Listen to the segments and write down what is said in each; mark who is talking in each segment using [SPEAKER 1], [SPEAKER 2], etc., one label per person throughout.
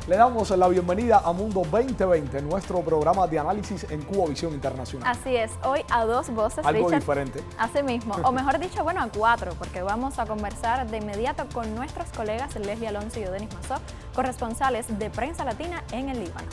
[SPEAKER 1] Le damos la bienvenida a Mundo 2020, nuestro programa de análisis en Cubovisión Internacional.
[SPEAKER 2] Así es, hoy a dos voces,
[SPEAKER 1] algo
[SPEAKER 2] Richard,
[SPEAKER 1] diferente.
[SPEAKER 2] Así mismo, o mejor dicho, bueno, a cuatro, porque vamos a conversar de inmediato con nuestros colegas Leslie Alonso y Odenis Mazó, corresponsales de Prensa Latina en el Líbano.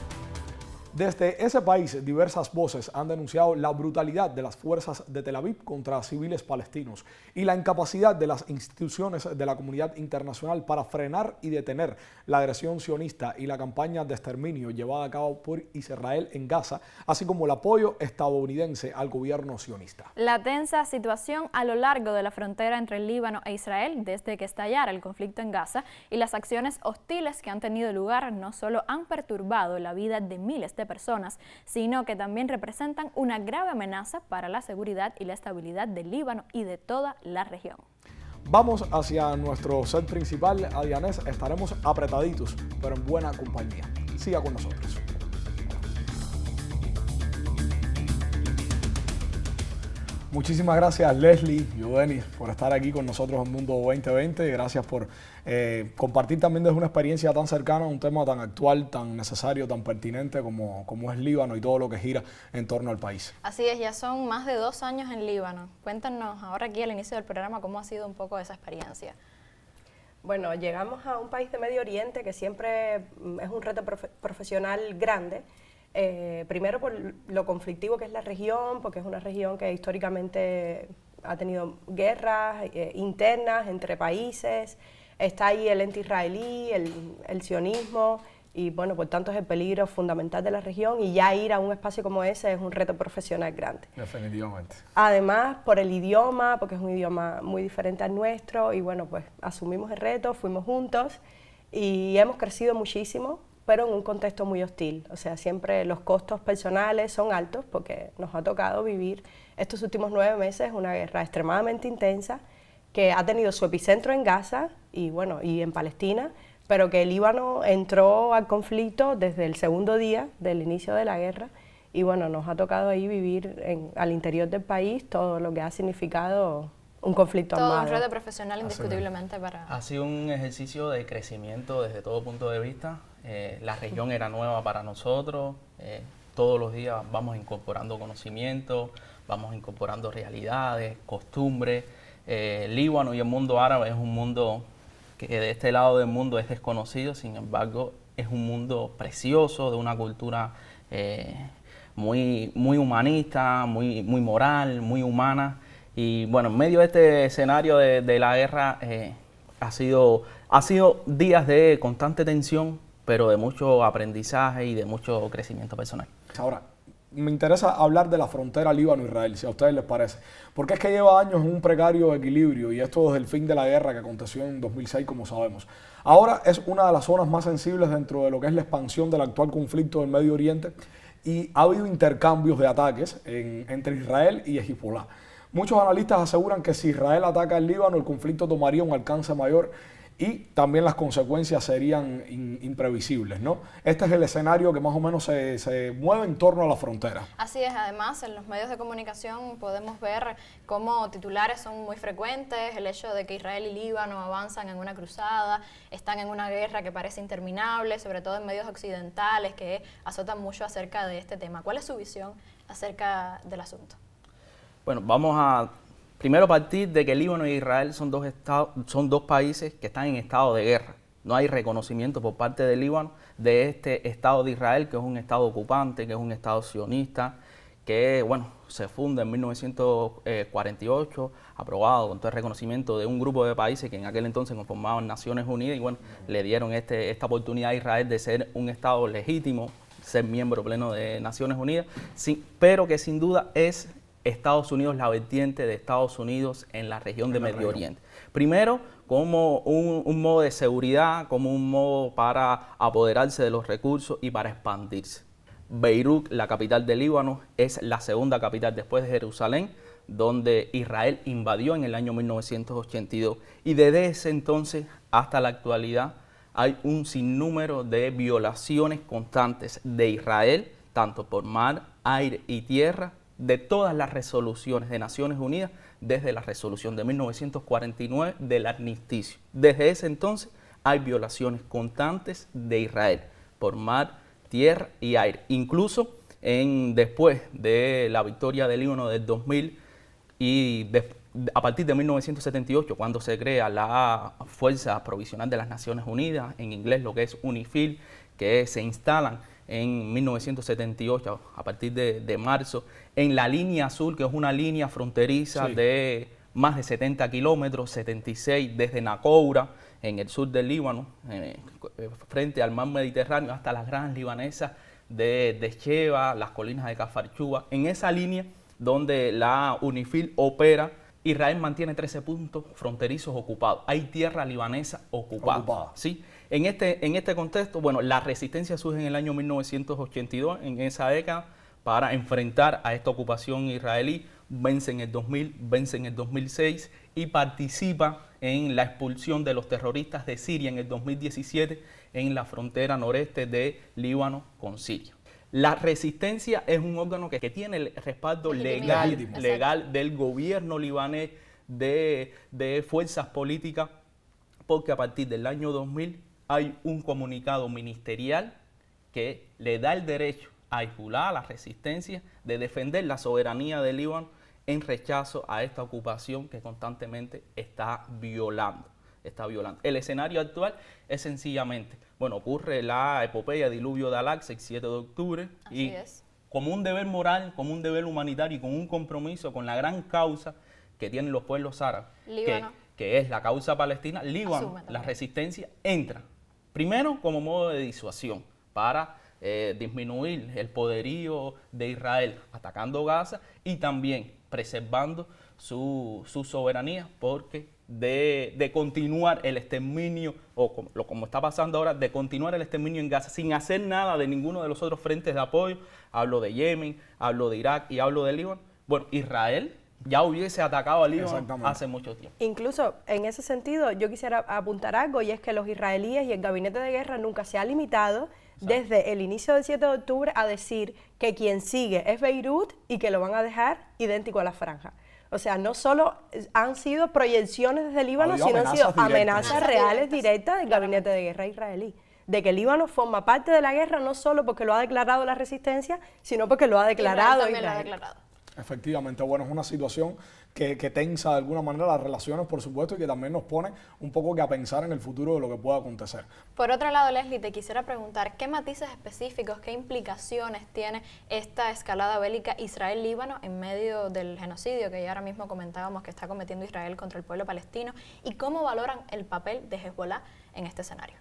[SPEAKER 1] Desde ese país, diversas voces han denunciado la brutalidad de las fuerzas de Tel Aviv contra civiles palestinos y la incapacidad de las instituciones de la comunidad internacional para frenar y detener la agresión sionista y la campaña de exterminio llevada a cabo por Israel en Gaza, así como el apoyo estadounidense al gobierno sionista.
[SPEAKER 2] La tensa situación a lo largo de la frontera entre el Líbano e Israel desde que estallara el conflicto en Gaza y las acciones hostiles que han tenido lugar no solo han perturbado la vida de miles de personas, sino que también representan una grave amenaza para la seguridad y la estabilidad del Líbano y de toda la región.
[SPEAKER 1] Vamos hacia nuestro set principal, Adianés. Estaremos apretaditos, pero en buena compañía. Siga con nosotros. Muchísimas gracias, Leslie y Odenis, por estar aquí con nosotros en Mundo 2020. Gracias por compartir también desde una experiencia tan cercana un tema tan actual, tan necesario, tan pertinente como es Líbano y todo lo que gira en torno al país.
[SPEAKER 2] Así es, ya son más de 2 años en Líbano. Cuéntanos ahora aquí al inicio del programa cómo ha sido un poco esa experiencia.
[SPEAKER 3] Bueno, llegamos a un país de Medio Oriente que siempre es un reto profesional grande. Primero por lo conflictivo que es la región, porque es una región que históricamente ha tenido guerras internas entre países, está ahí el ente israelí, el sionismo, y bueno, por tanto es el peligro fundamental de la región, y ya ir a un espacio como ese es un reto profesional grande.
[SPEAKER 1] Definitivamente.
[SPEAKER 3] Además, por el idioma, porque es un idioma muy diferente al nuestro, y bueno, pues asumimos el reto, fuimos juntos, y hemos crecido muchísimo, pero en un contexto muy hostil. O sea, siempre los costos personales son altos porque nos ha tocado vivir estos últimos 9 meses una guerra extremadamente intensa que ha tenido su epicentro en Gaza y, bueno, y en Palestina, pero que el Líbano entró al conflicto desde el segundo día del inicio de la guerra y, bueno, nos ha tocado ahí vivir al interior del país todo lo que ha significado un conflicto armado.
[SPEAKER 2] Todo un reto profesional indiscutiblemente para...
[SPEAKER 4] Ha sido un ejercicio de crecimiento desde todo punto de vista. La región era nueva para nosotros, todos los días vamos incorporando conocimiento, vamos incorporando realidades, costumbres. Líbano y el mundo árabe es un mundo que de este lado del mundo es desconocido, sin embargo es un mundo precioso, de una cultura muy humanista, muy moral, muy humana. Y bueno, en medio de este escenario de la guerra ha sido días de constante tensión, pero de mucho aprendizaje y de mucho crecimiento personal.
[SPEAKER 1] Ahora, me interesa hablar de la frontera Líbano-Israel, si a ustedes les parece, porque es que lleva años en un precario equilibrio y esto desde el fin de la guerra que aconteció en 2006, como sabemos. Ahora es una de las zonas más sensibles dentro de lo que es la expansión del actual conflicto del Medio Oriente y ha habido intercambios de ataques entre Israel y Hezbollah. Muchos analistas aseguran que si Israel ataca el Líbano, el conflicto tomaría un alcance mayor y también las consecuencias serían imprevisibles, ¿no? Este es el escenario que más o menos se mueve en torno a la frontera.
[SPEAKER 2] Así es, además en los medios de comunicación podemos ver cómo titulares son muy frecuentes, el hecho de que Israel y Líbano avanzan en una cruzada, están en una guerra que parece interminable, sobre todo en medios occidentales que azotan mucho acerca de este tema. ¿Cuál es su visión acerca del asunto?
[SPEAKER 4] Bueno, vamos a primero partir de que Líbano y Israel son dos países que están en estado de guerra. No hay reconocimiento por parte de Líbano de este Estado de Israel, que es un Estado ocupante, que es un Estado sionista, que bueno, se funda en 1948, aprobado con todo el reconocimiento de un grupo de países que en aquel entonces conformaban Naciones Unidas y bueno, le dieron esta oportunidad a Israel de ser un Estado legítimo, ser miembro pleno de Naciones Unidas, sí, pero que sin duda es Estados Unidos, la vertiente de Estados Unidos en la región de Medio Oriente. Primero, como un modo de seguridad, como un modo para apoderarse de los recursos y para expandirse. Beirut, la capital de Líbano, es la segunda capital después de Jerusalén, donde Israel invadió en el año 1982. Y desde ese entonces hasta la actualidad hay un sinnúmero de violaciones constantes de Israel, tanto por mar, aire y tierra, de todas las resoluciones de Naciones Unidas, desde la resolución de 1949 del armisticio. Desde ese entonces hay violaciones constantes de Israel. por mar, tierra y aire. Incluso después de la victoria del Líbano del 2000 y a partir de 1978, cuando se crea la Fuerza Provisional de las Naciones Unidas, en inglés lo que es UNIFIL, que se instalan en 1978, a partir de marzo, en la línea azul, que es una línea fronteriza de más de 70 kilómetros, 76 desde Nakoura, en el sur del Líbano, frente al mar Mediterráneo, hasta las granjas libanesas de Sheba, las colinas de Cafarchuba. En esa línea donde la UNIFIL opera, Israel mantiene 13 puntos fronterizos ocupados. Hay tierra libanesa ocupada. ¿Sí? En este contexto, bueno, la resistencia surge en el año 1982, en esa década, para enfrentar a esta ocupación israelí. Vence en el 2000, vence en el 2006 y participa en la expulsión de los terroristas de Siria en el 2017 en la frontera noreste de Líbano con Siria. La resistencia es un órgano que tiene el respaldo legal del gobierno libanés, de fuerzas políticas, porque a partir del año 2000 hay un comunicado ministerial que le da el derecho a Hezbolá, a la resistencia, de defender la soberanía del Líbano en rechazo a esta ocupación que constantemente está violando. El escenario actual es sencillamente, bueno, ocurre la epopeya diluvio de Al-Aqsa el 7 de octubre y como un deber moral, como un deber humanitario y con un compromiso con la gran causa que tienen los pueblos árabes, que es la causa palestina, Líbano, la resistencia entra, primero como modo de disuasión para disminuir el poderío de Israel atacando Gaza y también preservando su soberanía, porque de continuar el exterminio, o como está pasando ahora, de continuar el exterminio en Gaza sin hacer nada de ninguno de los otros frentes de apoyo, hablo de Yemen, hablo de Irak y hablo de Líbano, bueno, Israel ya hubiese atacado a Líbano hace mucho tiempo.
[SPEAKER 3] Incluso en ese sentido yo quisiera apuntar algo, y es que los israelíes y el gabinete de guerra nunca se ha limitado desde el inicio del 7 de octubre a decir que quien sigue es Beirut y que lo van a dejar idéntico a la franja. O sea, no solo han sido proyecciones desde Líbano, sino han sido amenazas reales directas del gabinete de guerra israelí. De que Líbano forma parte de la guerra no solo porque lo ha declarado la resistencia, sino porque lo ha declarado Israel.
[SPEAKER 1] Efectivamente, bueno, es una situación que tensa de alguna manera las relaciones, por supuesto, y que también nos pone un poco que a pensar en el futuro de lo que pueda acontecer.
[SPEAKER 2] Por otro lado, Leslie, te quisiera preguntar, ¿qué matices específicos, qué implicaciones tiene esta escalada bélica Israel-Líbano en medio del genocidio que ya ahora mismo comentábamos que está cometiendo Israel contra el pueblo palestino, y cómo valoran el papel de Hezbolá en este escenario?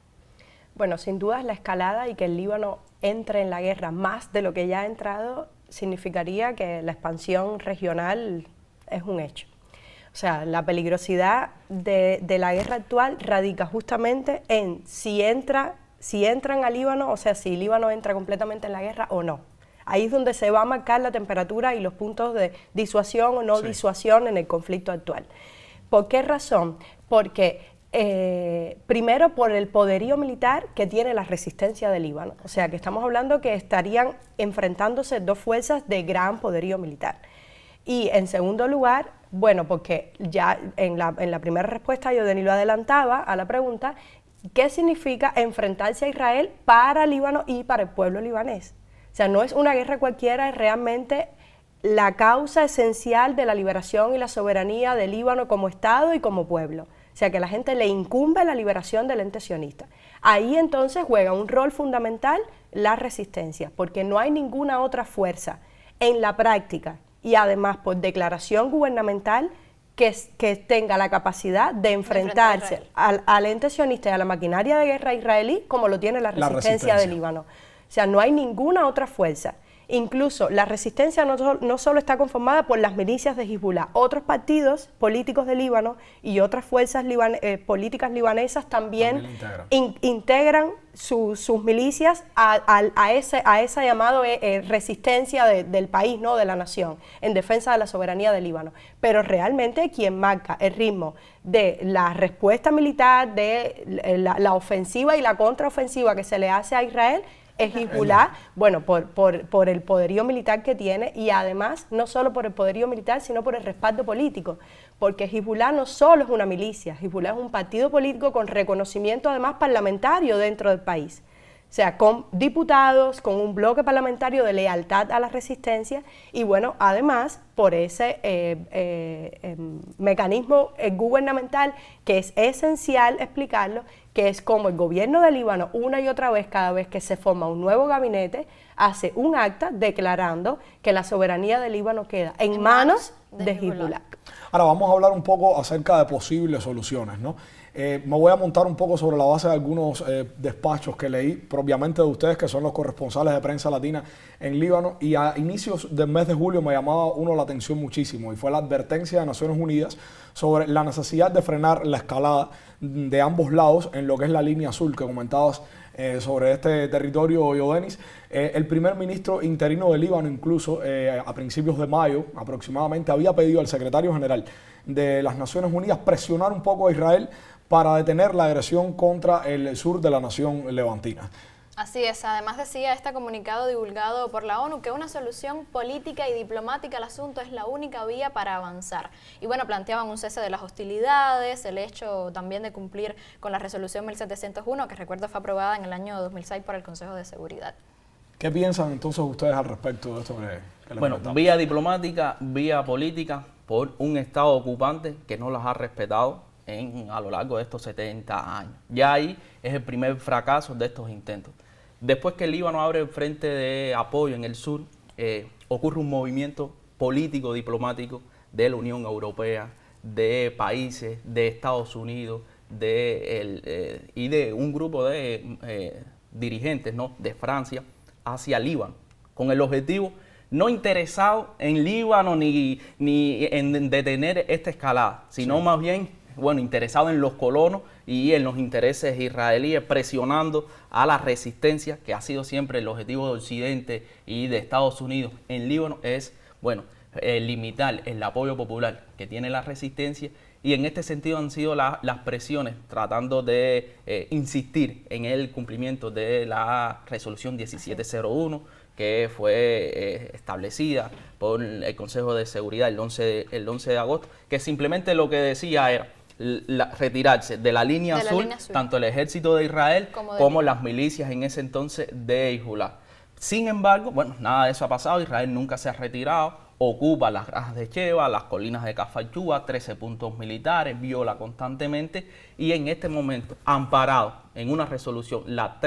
[SPEAKER 3] Bueno, sin dudas la escalada y que el Líbano entre en la guerra más de lo que ya ha entrado significaría que la expansión regional es un hecho. O sea, la peligrosidad de la guerra actual radica justamente en si entran a Líbano, o sea, si Líbano entra completamente en la guerra o no. Ahí es donde se va a marcar la temperatura y los puntos de disuasión o no disuasión en el conflicto actual. ¿Por qué razón? Porque primero por el poderío militar que tiene la resistencia de Líbano. O sea, que estamos hablando que estarían enfrentándose dos fuerzas de gran poderío militar. Y en segundo lugar, bueno, porque ya en la primera respuesta yo Denis lo adelantaba a la pregunta, ¿qué significa enfrentarse a Israel para Líbano y para el pueblo libanés? O sea, no es una guerra cualquiera, es realmente la causa esencial de la liberación y la soberanía de Líbano como Estado y como pueblo. O sea, que a la gente le incumbe la liberación del ente sionista. Ahí entonces juega un rol fundamental la resistencia, porque no hay ninguna otra fuerza en la práctica y además por declaración gubernamental que tenga la capacidad de enfrentarse al ente sionista y a la maquinaria de guerra israelí como lo tiene la resistencia de Líbano. O sea, no hay ninguna otra fuerza. Incluso la resistencia no solo está conformada por las milicias de Hezbolá, otros partidos políticos de Líbano y otras fuerzas políticas libanesas también integran sus milicias a esa llamada resistencia del país, ¿no?, de la nación, en defensa de la soberanía de Líbano. Pero realmente quien marca el ritmo de la respuesta militar, de la ofensiva y la contraofensiva que se le hace a Israel, es Hezbolá, bueno, por el poderío militar que tiene, y además no solo por el poderío militar, sino por el respaldo político, porque Hezbolá no solo es una milicia, Hezbolá es un partido político con reconocimiento además parlamentario dentro del país. O sea, con diputados, con un bloque parlamentario de lealtad a la resistencia y bueno, además por ese mecanismo gubernamental que es esencial explicarlo, que es como el gobierno de Líbano una y otra vez, cada vez que se forma un nuevo gabinete, hace un acta declarando que la soberanía de Líbano queda en manos de Hezbollah.
[SPEAKER 1] Ahora vamos a hablar un poco acerca de posibles soluciones, ¿no? Me voy a montar un poco sobre la base de algunos despachos que leí, propiamente de ustedes, que son los corresponsales de prensa latina en Líbano, y a inicios del mes de julio me llamaba uno la atención muchísimo, y fue la advertencia de Naciones Unidas sobre la necesidad de frenar la escalada de ambos lados en lo que es la línea azul que comentabas sobre este territorio, Yodenis. El primer ministro interino de Líbano, incluso a principios de mayo aproximadamente, había pedido al secretario general de las Naciones Unidas presionar un poco a Israel para detener la agresión contra el sur de la nación levantina.
[SPEAKER 2] Así es, además decía este comunicado divulgado por la ONU que una solución política y diplomática al asunto es la única vía para avanzar. Y bueno, planteaban un cese de las hostilidades, el hecho también de cumplir con la resolución 1701, que recuerdo fue aprobada en el año 2006 por el Consejo de Seguridad.
[SPEAKER 1] ¿Qué piensan entonces ustedes al respecto de esto que les
[SPEAKER 4] Bueno,
[SPEAKER 1] comentamos?
[SPEAKER 4] vía diplomática, vía política, por un Estado ocupante que no las ha respetado a lo largo de estos 70 años. Ya ahí es el primer fracaso de estos intentos. Después que el Líbano abre el frente de apoyo en el sur, ocurre un movimiento político, diplomático de la Unión Europea, de países, de Estados Unidos y de un grupo de dirigentes, ¿no?, de Francia hacia Líbano, con el objetivo no interesado en Líbano ni en detener esta escalada, sino más bien interesado en los colonos y en los intereses israelíes, presionando a la resistencia, que ha sido siempre el objetivo de Occidente y de Estados Unidos en Líbano, es limitar el apoyo popular que tiene la resistencia, y en este sentido han sido las presiones tratando de insistir en el cumplimiento de la resolución 1701, que fue establecida por el Consejo de Seguridad el 11 de agosto, que simplemente lo que decía era retirarse de la línea azul, tanto el ejército de Israel como las milicias en ese entonces de Hezbollah. Sin embargo, nada de eso ha pasado. Israel nunca se ha retirado, ocupa las granjas de Sheba, las colinas de Kafar-Yuba, 13 puntos militares, viola constantemente, y en este momento, amparado en una resolución, la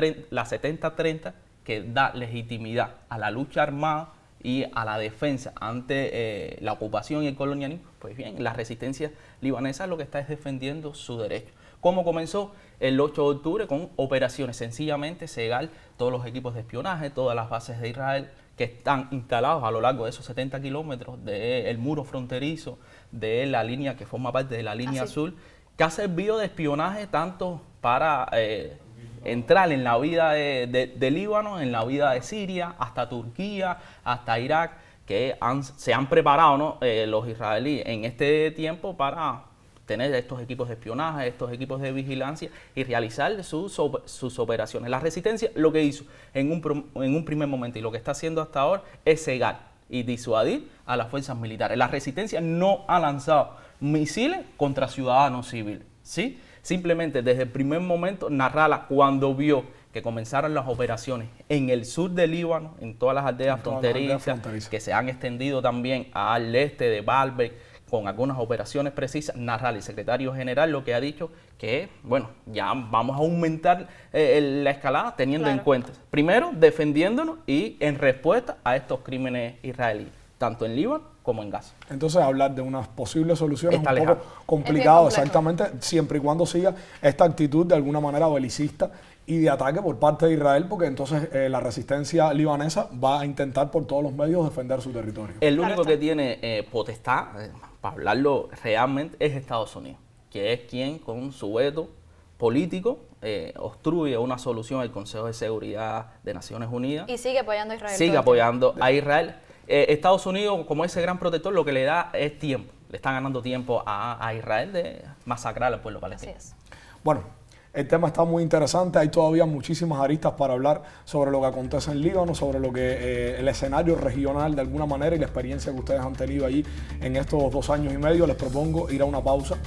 [SPEAKER 4] 7030, que da legitimidad a la lucha armada y a la defensa ante la ocupación y el colonialismo, pues bien, la resistencia libanesa lo que está es defendiendo su derecho. ¿Cómo comenzó? El 8 de octubre con operaciones, sencillamente cegar todos los equipos de espionaje, todas las bases de Israel que están instalados a lo largo de esos 70 kilómetros del muro fronterizo, de la línea que forma parte de la línea azul, que ha servido de espionaje tanto para entrar en la vida de Líbano, en la vida de Siria, hasta Turquía, hasta Irak, que se han preparado, ¿no?, los israelíes en este tiempo para tener estos equipos de espionaje, estos equipos de vigilancia y realizar sus operaciones. La resistencia lo que hizo en un primer momento y lo que está haciendo hasta ahora es cegar y disuadir a las fuerzas militares. La resistencia no ha lanzado misiles contra ciudadanos civiles, ¿sí? Simplemente desde el primer momento Nasrallah, cuando vio que comenzaron las operaciones en el sur de Líbano, en todas las aldeas fronterizas, que se han extendido también al este de Baalbek, con algunas operaciones precisas, Nasrallah, el secretario general, lo que ha dicho que, ya vamos a aumentar la escalada teniendo en cuenta, primero, defendiéndonos y en respuesta a estos crímenes israelíes, tanto en Líbano como en Gaza.
[SPEAKER 1] Entonces, hablar de unas posibles soluciones
[SPEAKER 4] está
[SPEAKER 1] es un
[SPEAKER 4] lejano.
[SPEAKER 1] poco complicado, exactamente, siempre y cuando siga esta actitud de alguna manera belicista y de ataque por parte de Israel, porque entonces la resistencia libanesa va a intentar por todos los medios defender su territorio.
[SPEAKER 4] El único que tiene potestad, para hablarlo realmente, es Estados Unidos, que es quien con su veto político obstruye una solución del Consejo de Seguridad de Naciones Unidas.
[SPEAKER 2] Y sigue apoyando a Israel.
[SPEAKER 4] Sigue apoyando a Israel. Estados Unidos, como ese gran protector, lo que le da es tiempo. Le está ganando tiempo a Israel de masacrar al pueblo palestino.
[SPEAKER 2] Así es.
[SPEAKER 1] Bueno, el tema está muy interesante, hay todavía muchísimas aristas para hablar sobre lo que acontece en Líbano, sobre lo que el escenario regional de alguna manera y la experiencia que ustedes han tenido allí en estos 2 años y medio. Les propongo ir a una pausa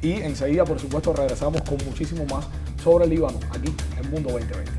[SPEAKER 1] y enseguida, por supuesto, regresamos con muchísimo más sobre Líbano aquí en Mundo 2020.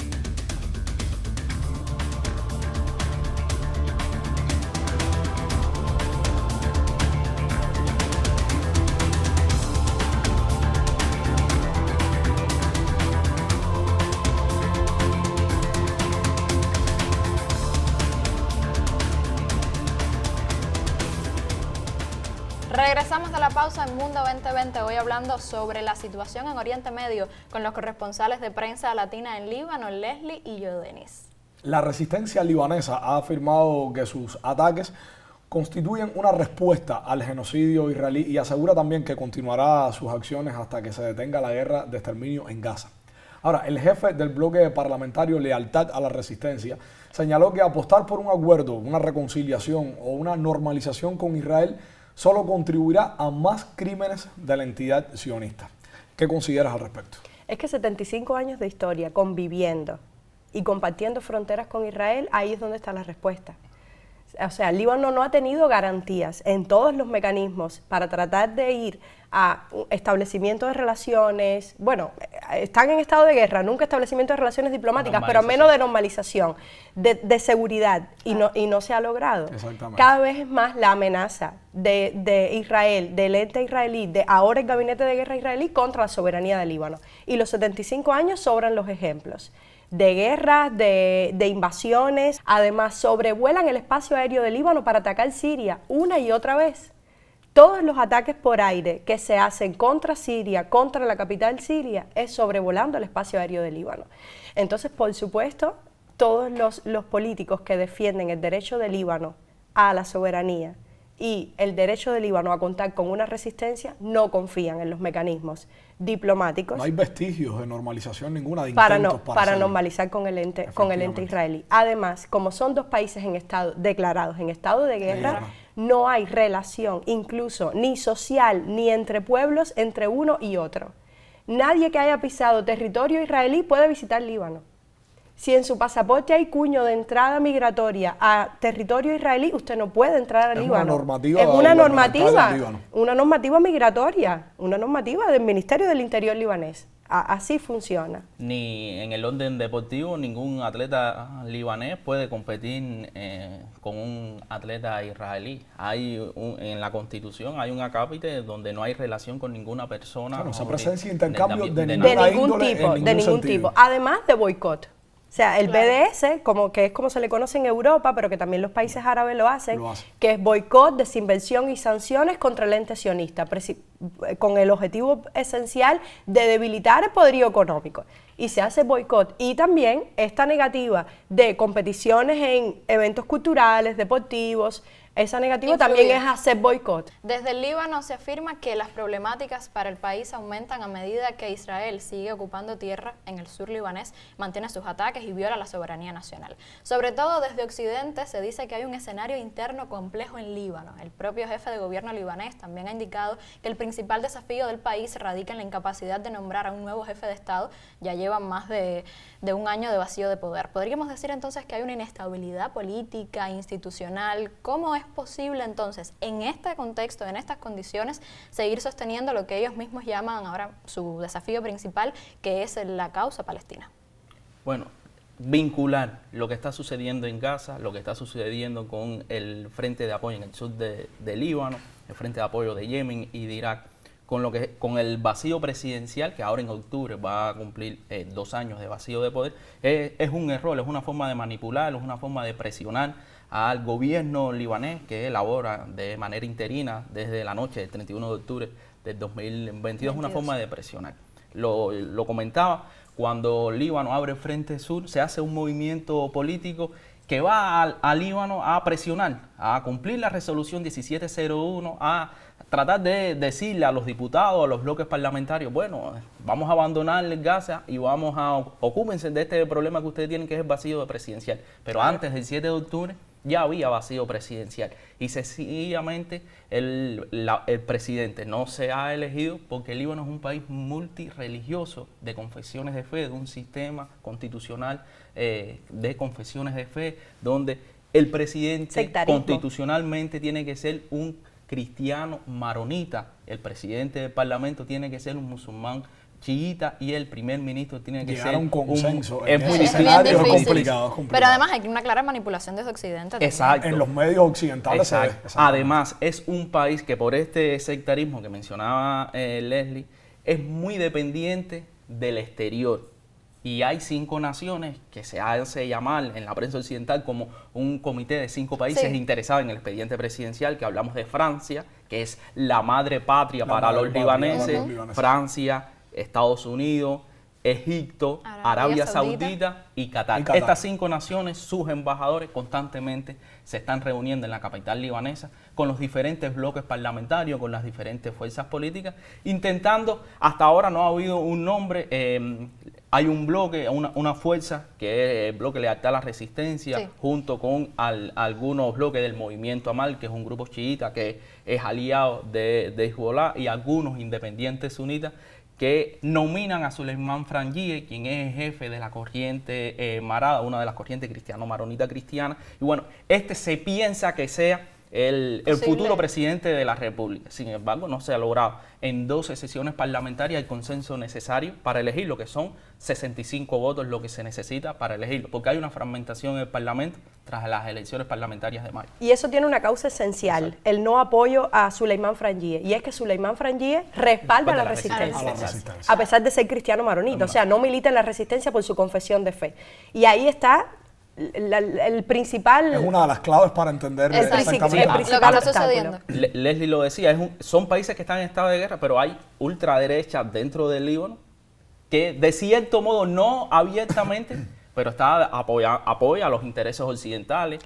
[SPEAKER 2] Regresamos de la pausa en Mundo 2020, hoy hablando sobre la situación en Oriente Medio con los corresponsales de prensa latina en Líbano, Leslie y yo, Denis.
[SPEAKER 1] La resistencia libanesa ha afirmado que sus ataques constituyen una respuesta al genocidio israelí y asegura también que continuará sus acciones hasta que se detenga la guerra de exterminio en Gaza. Ahora, el jefe del bloque parlamentario Lealtad a la Resistencia señaló que apostar por un acuerdo, una reconciliación o una normalización con Israel solo contribuirá a más crímenes de la entidad sionista. ¿Qué consideras al respecto?
[SPEAKER 3] Es que 75 años de historia conviviendo y compartiendo fronteras con Israel, ahí es donde está la respuesta. O sea, Líbano no ha tenido garantías en todos los mecanismos para tratar de ir a establecimiento de relaciones, bueno, están en estado de guerra, nunca establecimiento de relaciones diplomáticas, pero menos de normalización, de seguridad, y no se ha logrado. Cada vez es más la amenaza de Israel, del ente israelí, de ahora el gabinete de guerra israelí contra la soberanía de Líbano. Y los 75 años sobran los ejemplos de guerras, de invasiones, además sobrevuelan el espacio aéreo de Líbano para atacar Siria una y otra vez. Todos los ataques por aire que se hacen contra Siria, contra la capital siria, es sobrevolando el espacio aéreo de Líbano. Entonces, por supuesto, todos los políticos que defienden el derecho de Líbano a la soberanía y el derecho de Líbano a contar con una resistencia no confían en los mecanismos diplomáticos.
[SPEAKER 1] No hay vestigios de normalización ninguna de intentos
[SPEAKER 3] para normalizar con el ente israelí. Además, como son dos países declarados en estado de guerra, no hay relación incluso ni social ni entre pueblos entre uno y otro. Nadie que haya pisado territorio israelí puede visitar Líbano. Si en su pasaporte hay cuño de entrada migratoria a territorio israelí, usted no puede entrar a Líbano. Es una normativa migratoria, una normativa del Ministerio del Interior libanés. Así funciona.
[SPEAKER 4] Ni en el orden deportivo ningún atleta libanés puede competir con un atleta israelí. En la Constitución hay un acápite donde no hay relación con ninguna persona.
[SPEAKER 1] Claro, esa presencia de intercambio de
[SPEAKER 3] ningún tipo. Además de boicot. O sea, el BDS, que es como se le conoce en Europa, pero que también los países árabes lo hacen, que es boicot, desinversión y sanciones contra el ente sionista, con el objetivo esencial de debilitar el poderío económico. Y se hace boicot. Y también esta negativa de competiciones en eventos culturales, deportivos, esa negativa también es hacer boicot.
[SPEAKER 2] Desde el Líbano se afirma que las problemáticas para el país aumentan a medida que Israel sigue ocupando tierra en el sur libanés, mantiene sus ataques y viola la soberanía nacional. Sobre todo desde Occidente se dice que hay un escenario interno complejo en Líbano. El propio jefe de gobierno libanés también ha indicado que el principal desafío del país radica en la incapacidad de nombrar a un nuevo jefe de Estado. Ya llevan más de un año de vacío de poder. ¿Podríamos decir entonces que hay una inestabilidad política, institucional? ¿Cómo es posible entonces, en este contexto, en estas condiciones, seguir sosteniendo lo que ellos mismos llaman ahora su desafío principal, que es la causa palestina?
[SPEAKER 4] Bueno, vincular lo que está sucediendo en Gaza, lo que está sucediendo con el Frente de Apoyo en el sur de Líbano, el Frente de Apoyo de Yemen y de Irak, con el vacío presidencial, que ahora en octubre va a cumplir 2 años de vacío de poder, es un error, es una forma de manipular, es una forma de presionar al gobierno libanés, que elabora de manera interina desde la noche del 31 de octubre del 2022, una forma de presionar. Lo comentaba, cuando Líbano abre el Frente Sur, se hace un movimiento político que va a Líbano a presionar, a cumplir la resolución 1701, a tratar de decirle a los diputados, a los bloques parlamentarios, bueno, vamos a abandonar Gaza y ocúpense de este problema que ustedes tienen, que es el vacío presidencial. Pero antes del 7 de octubre ya había vacío presidencial y sencillamente el presidente no se ha elegido porque el Líbano es un país multirreligioso de confesiones de fe, de un sistema constitucional de confesiones de fe, donde el presidente constitucionalmente tiene que ser un cristiano maronita, el presidente del parlamento tiene que ser un musulmán chiita y el primer ministro tiene que ser
[SPEAKER 1] un consenso.
[SPEAKER 4] Es muy
[SPEAKER 2] difícil.
[SPEAKER 1] Es complicado.
[SPEAKER 2] Pero además hay una clara manipulación desde Occidente.
[SPEAKER 4] Exacto.
[SPEAKER 1] En los medios occidentales se ve.
[SPEAKER 4] Además, es un país que por este sectarismo que mencionaba Leslie, es muy dependiente del exterior. y hay 5 naciones que se hace llamar en la prensa occidental como un comité de 5 países interesados en el expediente presidencial, que hablamos de Francia, que es la madre patria para los libaneses, Francia, Estados Unidos, Egipto, Arabia Saudita y Qatar. Estas 5 naciones, sus embajadores constantemente se están reuniendo en la capital libanesa con los diferentes bloques parlamentarios, con las diferentes fuerzas políticas, intentando, hasta ahora no ha habido un nombre, hay un bloque, una fuerza que es el bloque Lealtad a la Resistencia, junto con algunos bloques del movimiento Amal, que es un grupo chiita que es aliado de Hezbollah, y algunos independientes sunitas, que nominan a Suleimán Frangieh, quien es jefe de la corriente Marada, una de las corrientes cristiano-maronita cristiana. Y bueno, se piensa que sea el futuro presidente de la República. Sin embargo, no se ha logrado en 12 sesiones parlamentarias el consenso necesario para elegirlo, que son 65 votos lo que se necesita para elegirlo, porque hay una fragmentación en el Parlamento tras las elecciones parlamentarias de mayo.
[SPEAKER 3] Y eso tiene una causa esencial, el no apoyo a Suleimán Frangieh, y es que Suleimán Frangieh respalda la resistencia, a pesar de ser cristiano maronita, o sea, no milita en la resistencia por su confesión de fe. Y ahí está el principal...
[SPEAKER 1] Es una de las claves para entender exactamente
[SPEAKER 3] lo que está sucediendo.
[SPEAKER 4] Leslie lo decía, son países que están en estado de guerra, pero hay ultraderecha dentro del Líbano que de cierto modo, no abiertamente, pero apoya los intereses occidentales,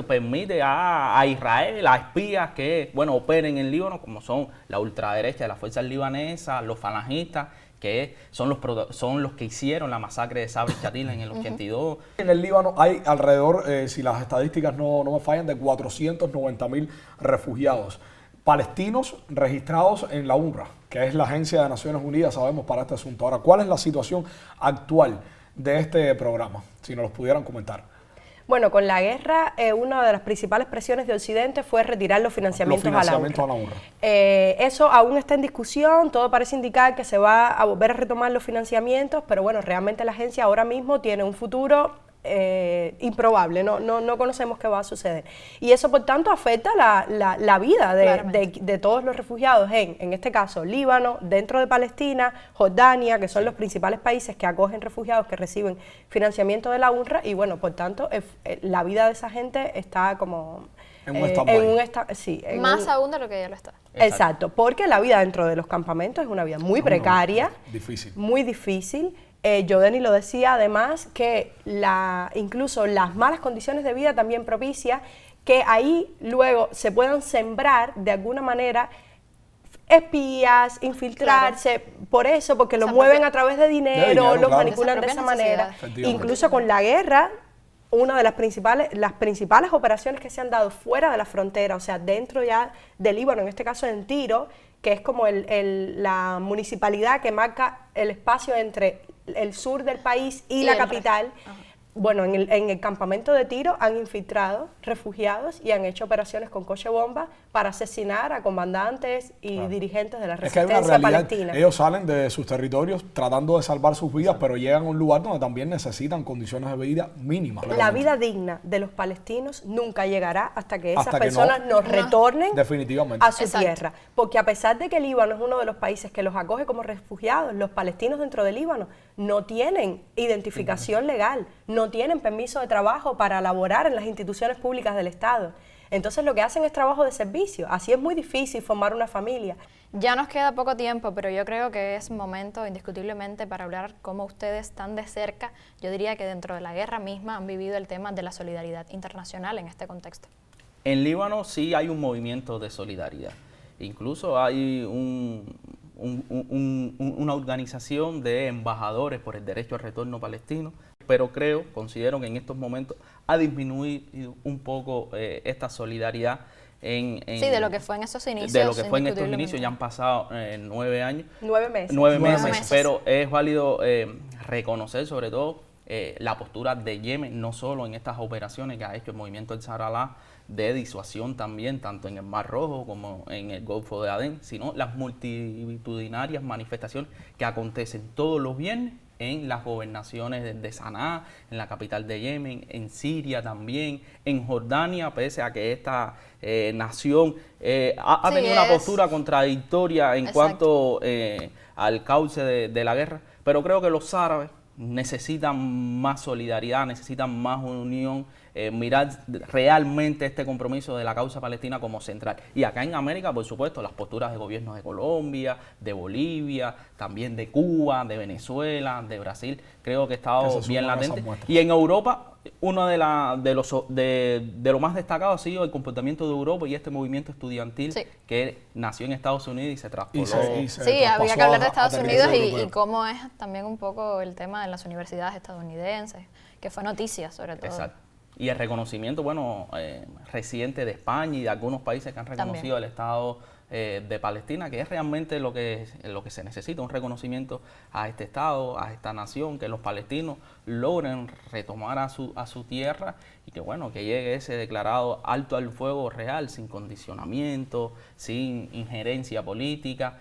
[SPEAKER 4] permite a Israel, a espías que operen en el Líbano, como son la ultraderecha de las fuerzas libanesas, los falangistas, que son los que hicieron la masacre de Sabra y Shatila en el 82.
[SPEAKER 1] En el Líbano hay alrededor, si las estadísticas no me fallan, de 490.000 refugiados palestinos registrados en la UNRWA, que es la agencia de Naciones Unidas, sabemos, para este asunto. Ahora, ¿cuál es la situación actual de este programa? Si nos los pudieran comentar. Bueno, con la guerra, una de las principales presiones de Occidente fue retirar los financiamientos a la UNRWA. Eso aún está en discusión, todo parece indicar que se va a volver a retomar los financiamientos, pero bueno, realmente la agencia ahora mismo tiene un futuro improbable, no conocemos qué va a suceder. Y eso, por tanto, afecta la vida de todos los refugiados en este caso, Líbano, dentro de Palestina, Jordania, que son los principales países que acogen refugiados que reciben financiamiento de la UNRWA, y bueno, por tanto, la vida de esa gente está como...
[SPEAKER 2] Más aún de lo que ya lo está.
[SPEAKER 3] Exacto, porque la vida dentro de los campamentos es una vida muy precaria, muy difícil. Jodeni lo decía además que incluso las malas condiciones de vida también propicia que ahí luego se puedan sembrar de alguna manera espías, infiltrarse, por eso, porque lo mueven a través de dinero, los manipulan de esa manera. Incluso con la guerra, una de las principales operaciones que se han dado fuera de la frontera, o sea, dentro ya del Líbano, en este caso en Tiro, que es como la municipalidad que marca el espacio entre el sur del país y la capital. Bueno, en el campamento de Tiro han infiltrado refugiados y han hecho operaciones con coche bomba para asesinar a comandantes y dirigentes de la resistencia palestina. Ellos salen de sus territorios tratando de salvar sus vidas, pero llegan a un lugar donde también necesitan condiciones de vida mínimas. La vida digna de los palestinos nunca llegará hasta que esas personas nos retornen definitivamente a su tierra. Porque a pesar de que el Líbano es uno de los países que los acoge como refugiados, los palestinos dentro del Líbano no tienen identificación legal, no tienen permiso de trabajo para laborar en las instituciones públicas del Estado. Entonces lo que hacen es trabajo de servicio. Así es muy difícil formar una familia.
[SPEAKER 2] Ya nos queda poco tiempo, pero yo creo que es momento indiscutiblemente para hablar cómo ustedes tan de cerca, yo diría que dentro de la guerra misma, han vivido el tema de la solidaridad internacional en este contexto.
[SPEAKER 4] En Líbano sí hay un movimiento de solidaridad. Incluso hay una organización de embajadores por el derecho al retorno palestino, pero considero que en estos momentos ha disminuido un poco esta solidaridad
[SPEAKER 2] de lo que fue en esos inicios.
[SPEAKER 4] De lo que fue en estos inicios, ya han pasado 9 años.
[SPEAKER 3] 9 meses.
[SPEAKER 4] 9 meses, pero es válido reconocer sobre todo la postura de Yemen, no solo en estas operaciones que ha hecho el movimiento del Sahara de disuasión también, tanto en el Mar Rojo como en el Golfo de Adén, sino las multitudinarias manifestaciones que acontecen todos los viernes en las gobernaciones de Sanaa, en la capital de Yemen, en Siria también, en Jordania, pese a que esta nación ha tenido una postura contradictoria en cuanto al cauce de la guerra, pero creo que los árabes necesitan más solidaridad, necesitan más unión, mirar realmente este compromiso de la causa palestina como central. Y acá en América, por supuesto, las posturas de gobiernos de Colombia, de Bolivia, también de Cuba, de Venezuela, de Brasil, creo que ha estado bien latente. Y en Europa, uno de lo más destacado ha sido el comportamiento de Europa y este movimiento estudiantil que nació en Estados Unidos y se traspoló.
[SPEAKER 2] Sí, había que hablar de Estados Unidos y cómo es también un poco el tema de las universidades estadounidenses, que fue noticia sobre todo.
[SPEAKER 4] Exacto. Y el reconocimiento, bueno, reciente de España y de algunos países que han reconocido el Estado de Palestina, que es realmente lo que se necesita, un reconocimiento a este Estado, a esta nación, que los palestinos logren retomar a su tierra y que, bueno, que llegue ese declarado alto al fuego real, sin condicionamiento, sin injerencia política.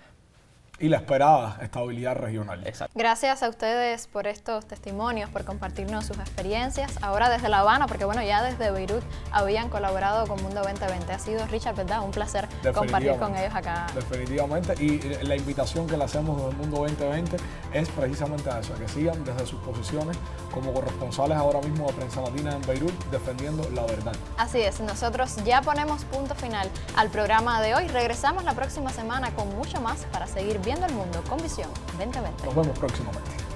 [SPEAKER 1] Y la esperada estabilidad regional.
[SPEAKER 4] Exacto.
[SPEAKER 2] Gracias a ustedes por estos testimonios, por compartirnos sus experiencias. Ahora desde La Habana, porque bueno, ya desde Beirut habían colaborado con Mundo 2020. Ha sido, Richard, ¿verdad? Un placer compartir con ellos acá.
[SPEAKER 1] Definitivamente. Y la invitación que le hacemos desde el Mundo 2020 es precisamente a eso, a que sigan desde sus posiciones como corresponsales ahora mismo de Prensa Latina en Beirut, defendiendo la verdad.
[SPEAKER 2] Así es. Nosotros ya ponemos punto final al programa de hoy. Regresamos la próxima semana con mucho más para seguir viendo el mundo con Visión 2020.
[SPEAKER 1] Nos vemos próximamente.